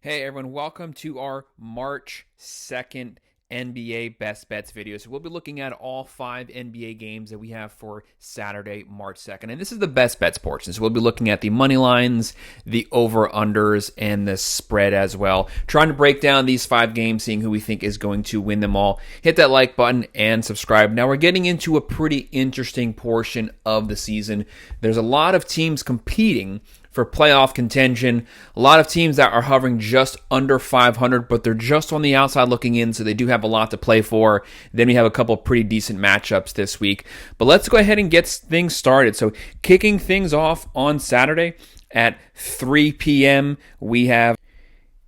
Hey everyone, welcome to our March 2nd NBA Best Bets video. So we'll be looking at all 5 NBA games that we have for Saturday, March 2nd. And this is the best bets portion. So we'll be looking at the money lines, the over-unders, and the spread as well. Trying to break down these 5 games, seeing who we think is going to win them all. Hit that like button and subscribe. Now we're getting into a pretty interesting portion of the season. There's a lot of teams competing for playoff contention. A lot of teams that are hovering just under 500, but they're just on the outside looking in, so they do have a lot to play for. Then we have a couple pretty decent matchups this week. But let's go ahead and get things started. So kicking things off on Saturday at 3 p.m., we have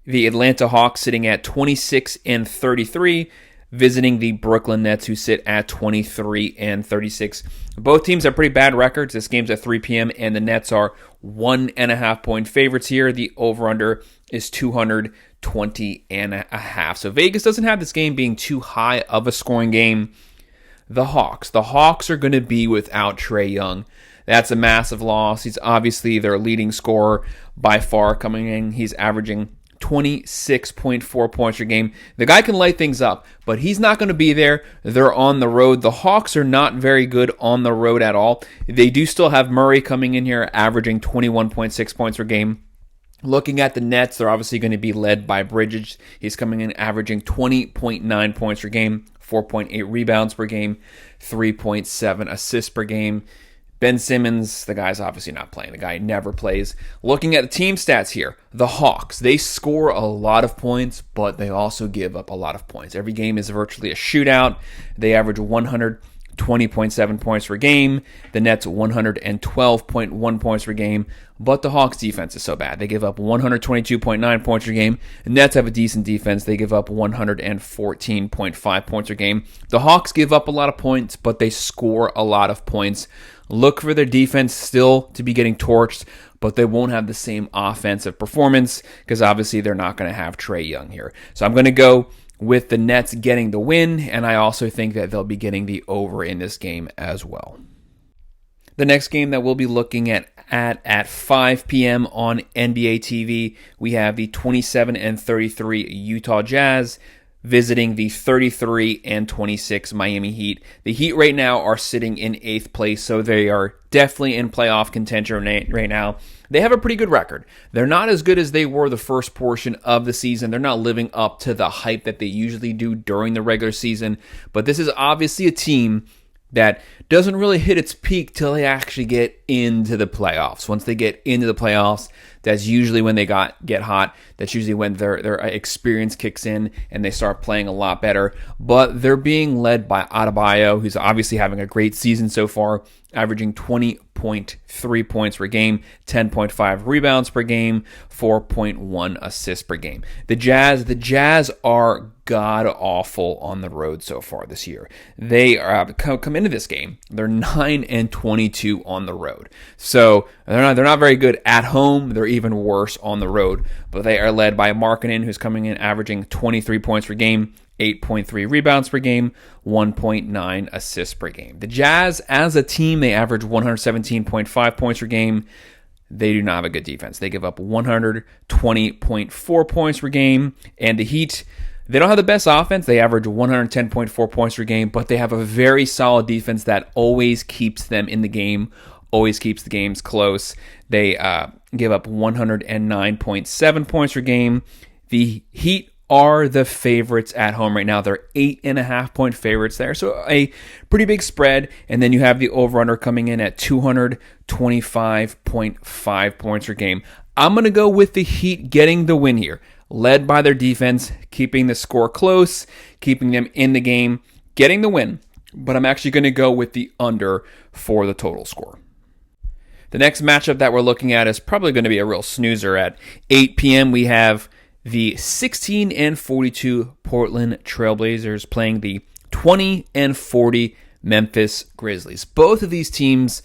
the Atlanta Hawks sitting at 26-33, visiting the Brooklyn Nets, who sit at 23-36. Both teams have pretty bad records. This game's at 3 p.m., and the Nets are 1.5 point favorites here. The over-under is 220.5. So Vegas doesn't have this game being too high of a scoring game. The Hawks are going to be without Trae Young. That's a massive loss. He's obviously their leading scorer by far coming in. He's averaging 26.4 points per game. The guy can light things up, but he's not going to be there. They're on the road. The Hawks are not very good on the road at all. They do still have Murray coming in here, averaging 21.6 points per game. Looking at the Nets, they're obviously going to be led by Bridges. He's coming in averaging 20.9 points per game, 4.8 rebounds per game, 3.7 assists per game. Ben Simmons, the guy's obviously not playing. The guy never plays. Looking at the team stats here, the Hawks, they score a lot of points, but they also give up a lot of points. Every game is virtually a shootout. They average 120.7 points per game. The Nets, 112.1 points per game. But the Hawks' defense is so bad. They give up 122.9 points per game. The Nets have a decent defense. They give up 114.5 points per game. The Hawks give up a lot of points, but they score a lot of points. Look for their defense still to be getting torched, but they won't have the same offensive performance because obviously they're not going to have Trae Young here. So I'm going to go with the Nets getting the win, and I also think that they'll be getting the over in this game as well. The next game that we'll be looking at 5 p.m. on NBA TV, we have the 27-33 Utah Jazz visiting the 33-26 Miami Heat. The Heat right now are sitting in 8th place, so they are definitely in playoff contention right now. They have a pretty good record. They're not as good as they were the first portion of the season. They're not living up to the hype that they usually do during the regular season, but this is obviously a team that doesn't really hit its peak till they actually get into the playoffs. Once they get into the playoffs, that's usually when they get hot. That's usually when their experience kicks in and they start playing a lot better. But they're being led by Adebayo, who's obviously having a great season so far, averaging 20.3 points per game, 10.5 rebounds per game, 4.1 assists per game. The Jazz are god-awful on the road so far this year. They come into this game, they're 9-22 on the road. So they're not very good at home. They're even worse on the road. But they are led by Markkanen, who's coming in averaging 23 points per game, 8.3 rebounds per game, 1.9 assists per game. The Jazz, as a team, they average 117.5 points per game. They do not have a good defense. They give up 120.4 points per game. And the Heat, they don't have the best offense. They average 110.4 points per game, but they have a very solid defense that always keeps them in the game, always keeps the games close. They give up 109.7 points per game. The Heat are the favorites at home right now. They're 8.5 point favorites there. So a pretty big spread. And then you have the over-under coming in at 225.5 points per game. I'm going to go with the Heat getting the win here, led by their defense, keeping the score close, keeping them in the game, getting the win. But I'm actually going to go with the under for the total score. The next matchup that we're looking at is probably going to be a real snoozer. At 8 p.m., we have the 16-42 Portland Trailblazers playing the 20-40 Memphis Grizzlies. Both of these teams,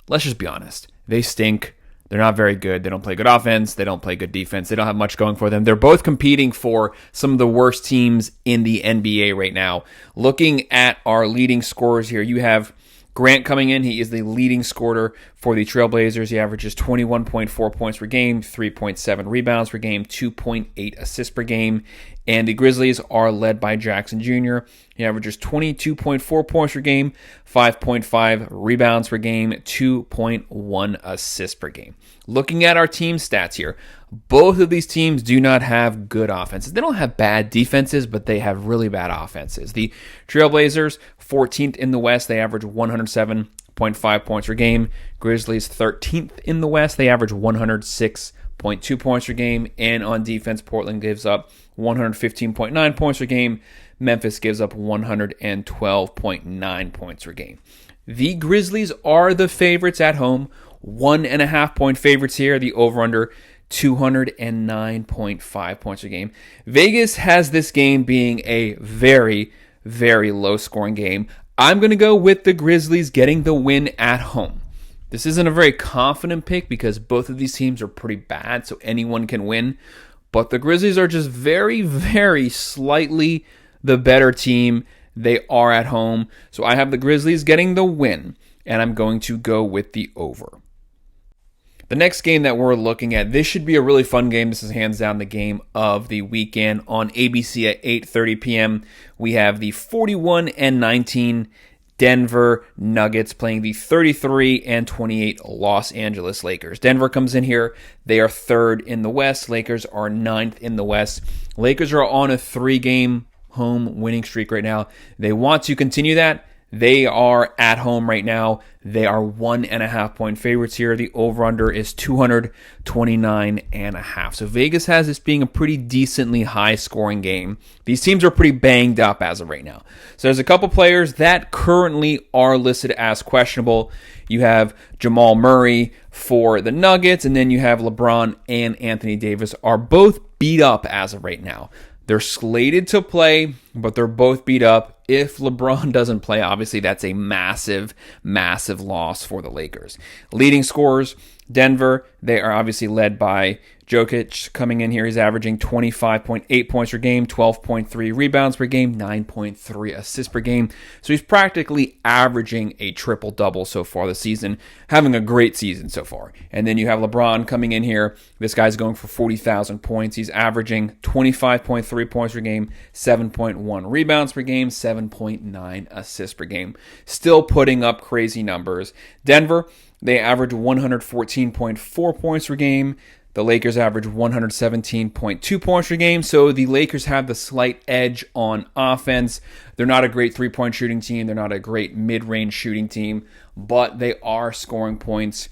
let's just be honest, they stink. They're not very good. They don't play good offense. They don't play good defense. They don't have much going for them. They're both competing for some of the worst teams in the NBA right now. Looking at our leading scorers here, you have Grant coming in, he is the leading scorer for the Trailblazers. He averages 21.4 points per game, 3.7 rebounds per game, 2.8 assists per game. And the Grizzlies are led by Jackson Jr. He averages 22.4 points per game, 5.5 rebounds per game, 2.1 assists per game. Looking at our team stats here, both of these teams do not have good offenses. They don't have bad defenses, but they have really bad offenses. The Trailblazers, 14th in the West, they average 107.5 points per game. Grizzlies, 13th in the West, they average 106.2 points per game. And on defense, Portland gives up 115.9 points per game. Memphis gives up 112.9 points per game. The Grizzlies are the favorites at home. 1.5 point favorites here. The over-under 209.5 points per game. Vegas has this game being a very, very low-scoring game. I'm going to go with the Grizzlies getting the win at home. This isn't a very confident pick because both of these teams are pretty bad, so anyone can win. But the Grizzlies are just very, very slightly the better team. They are at home. So I have the Grizzlies getting the win, and I'm going to go with the over. The next game that we're looking at, this should be a really fun game. This is hands down the game of the weekend on ABC at 8:30 p.m. We have the 41-19 Denver Nuggets playing the 33-28 Los Angeles Lakers. Denver comes in here. They are third in the West. Lakers are ninth in the West. Lakers are on a 3-game home winning streak right now. They want to continue that. They are at home right now. They are 1.5 point favorites here. The over-under is 229.5. So Vegas has this being a pretty decently high-scoring game. These teams are pretty banged up as of right now. So there's a couple players that currently are listed as questionable. You have Jamal Murray for the Nuggets, and then you have LeBron and Anthony Davis are both beat up as of right now. They're slated to play, but they're both beat up. If LeBron doesn't play, obviously that's a massive, massive loss for the Lakers. Leading scorers, Denver, they are obviously led by Jokic coming in here. He's averaging 25.8 points per game, 12.3 rebounds per game, 9.3 assists per game. So he's practically averaging a triple-double so far this season, having a great season so far. And then you have LeBron coming in here. This guy's going for 40,000 points. He's averaging 25.3 points per game, 7.1 rebounds per game, 7.9 assists per game. Still putting up crazy numbers. Denver, they average 114.4 points per game. The Lakers average 117.2 points per game, so the Lakers have the slight edge on offense. They're not a great three-point shooting team. They're not a great mid-range shooting team, but they are scoring points.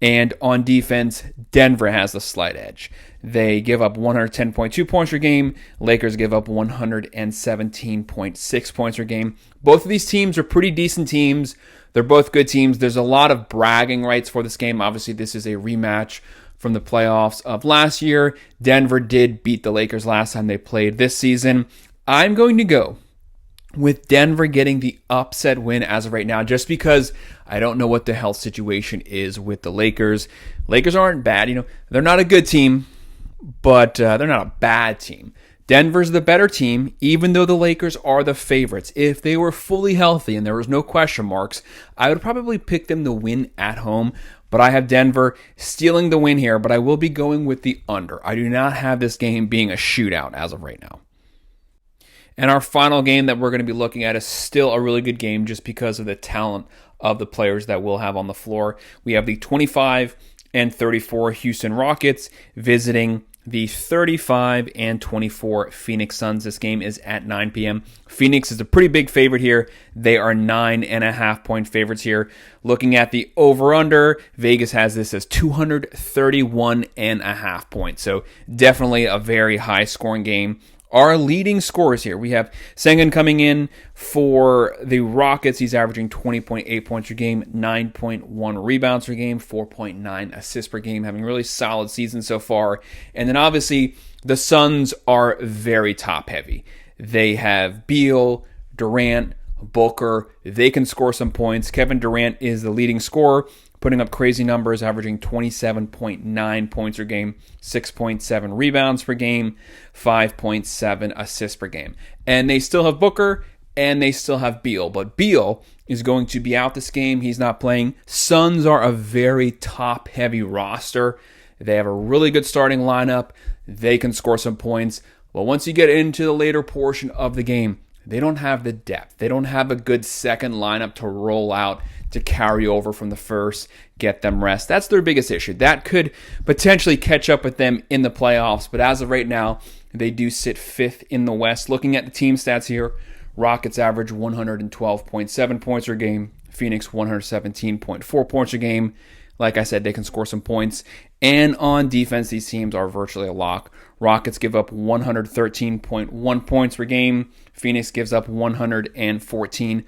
And on defense, Denver has the slight edge. They give up 110.2 points per game. Lakers give up 117.6 points per game. Both of these teams are pretty decent teams. They're both good teams. There's a lot of bragging rights for this game. Obviously, this is a rematch from the playoffs of last year. Denver did beat the Lakers last time they played this season. I'm going to go with Denver getting the upset win as of right now, just because I don't know what the health situation is with the Lakers. Lakers aren't bad. They're not a good team, but they're not a bad team. Denver's the better team, even though the Lakers are the favorites. If they were fully healthy and there was no question marks, I would probably pick them to win at home. But I have Denver stealing the win here, but I will be going with the under. I do not have this game being a shootout as of right now. And our final game that we're going to be looking at is still a really good game just because of the talent of the players that we'll have on the floor. We have the 25-34 Houston Rockets visiting the 35-24 Phoenix Suns. This game is at 9 p.m. Phoenix is a pretty big favorite here. They are 9.5 point favorites here. Looking at the over-under, Vegas has this as 231.5 points. So definitely a very high scoring game. Our leading scorers here, we have Sengun coming in for the Rockets. He's averaging 20.8 points per game, 9.1 rebounds per game, 4.9 assists per game, having a really solid season so far. And then obviously the Suns are very top heavy. They have Beal, Durant, Booker. They can score some points. Kevin Durant is the leading scorer, putting up crazy numbers, averaging 27.9 points per game, 6.7 rebounds per game, 5.7 assists per game. And they still have Booker and they still have Beal. But Beal is going to be out this game. He's not playing. Suns are a very top-heavy roster. They have a really good starting lineup. They can score some points. Well, once you get into the later portion of the game, they don't have the depth. They don't have a good second lineup to roll out to carry over from the first, get them rest. That's their biggest issue. That could potentially catch up with them in the playoffs, but as of right now, they do sit 5th in the West. Looking at the team stats here, Rockets average 112.7 points per game. Phoenix 117.4 points per game. Like I said, they can score some points. And on defense, these teams are virtually a lock. Rockets give up 113.1 points per game. Phoenix gives up 114.3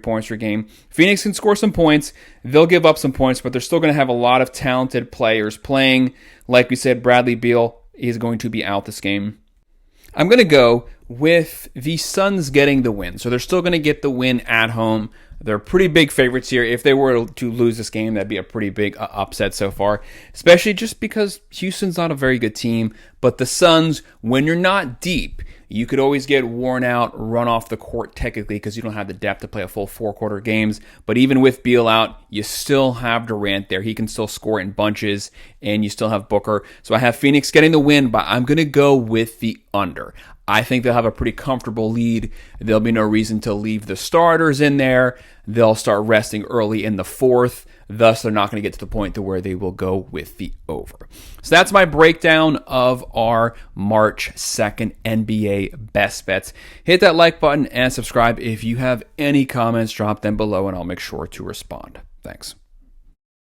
points per game. Phoenix can score some points. They'll give up some points, but they're still going to have a lot of talented players playing. Like we said, Bradley Beal is going to be out this game. I'm going to go with the Suns getting the win. So they're still going to get the win at home. They're pretty big favorites here. If they were to lose this game, that'd be a pretty big upset so far, especially just because Houston's not a very good team. But the Suns, when you're not deep, you could always get worn out, run off the court technically because you don't have the depth to play a full 4-quarter games. But even with Beal out, you still have Durant there. He can still score in bunches, and you still have Booker. So I have Phoenix getting the win, but I'm going to go with the under. I think they'll have a pretty comfortable lead. There'll be no reason to leave the starters in there. They'll start resting early in the fourth. Thus, they're not going to get to the point to where they will go with the over. So that's my breakdown of our March 2nd NBA best bets. Hit that like button and subscribe. If you have any comments, drop them below and I'll make sure to respond. Thanks.